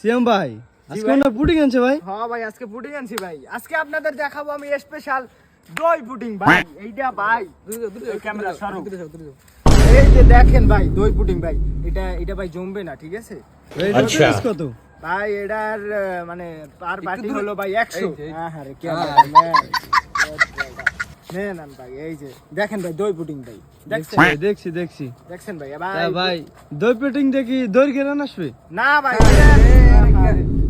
CM ভাই আজকে না পুডিং আনছে ভাই। হ্যাঁ ভাই আজকে পুডিং আনছি ভাই। আজকে আপনাদের দেখাবো আমি স্পেশাল দই পুডিং ভাই। এইটা ভাই ক্যামেরা সরো, এই যে দেখেন ভাই দই পুডিং ভাই। এটা ভাই জমবে না, ঠিক আছে? আচ্ছা কত ভাই এটার মানে পার বাটি হলো ভাই 100। হ্যাঁ হ্যাঁ নেন ভাই। এই যে দেখেন ভাই দই পুডিং ভাই, দেখছেন? দেখছি দেখছেন ভাই? ভাই দই পুডিং দেখি দই ঘেরান আসবে না ভাই,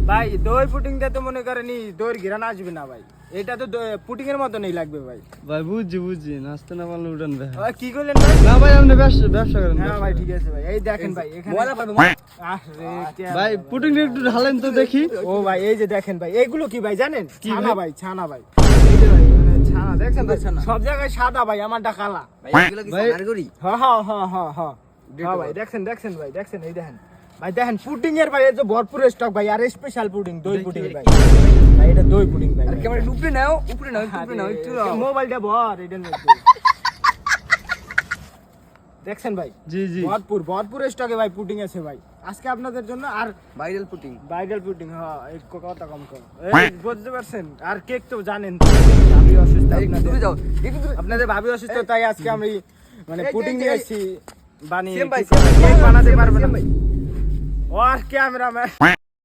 ভাই দই পুডিং দিয়ে তো মনে করেনি দইয়ের ঘিরান আসবে না ভাই। এটা তো পুডিং এর মতনই লাগবে ভাই। ভাই বুঝছি নাচতে না পারলে উঠান ভাই। কি করলেন ভাই? না ভাই আপনি ব্যবসা করেন। হ্যাঁ ভাই ঠিক আছে ভাই। এই দেখেন ভাই এখানে ভাই পুডিং একটু ঢালেন তো দেখি। ও ভাই এই যে দেখেন ভাই, এইগুলো কি ভাই জানেন? ছানা ভাই, ছানা ভাই। এই যে ভাই ছানা দেখছেন ভাই, সব জায়গায় সাদা ভাই, আমারটা কালা ভাই। এগুলো কি সানারগুড়ি? হ্যাঁ ভাই দেখছেন ভাই, দেখছেন এই দেখেন ভাই, দেখেন পুডিং এর ভাই এই যে ভরপুর স্টক ভাই। আর স্পেশাল পুডিং, দই পুডিং ভাই। ভাই এটা দই পুডিং ভাই। আর ক্যামেরা উপরে নাও একটু মোবাইলটা ভর এটার মধ্যে। দেখছেন ভাই? জি ভরপুর স্টকে ভাই পুডিং আছে ভাই আজকে আপনাদের জন্য। আর ভাইরাল পুডিং হ্যাঁ, এই কথা কম কর, এই বুঝতে পারছেন? আর কেক তো জানেন ভাবি অসুস্থ, আপনাদের ভাবি অসুস্থ, তাই আজকে আমি মানে পুডিং নিয়ে আসছি বানিয়ে। কেক বানাতে পারবেন না। আর ক্যামেরাম্যান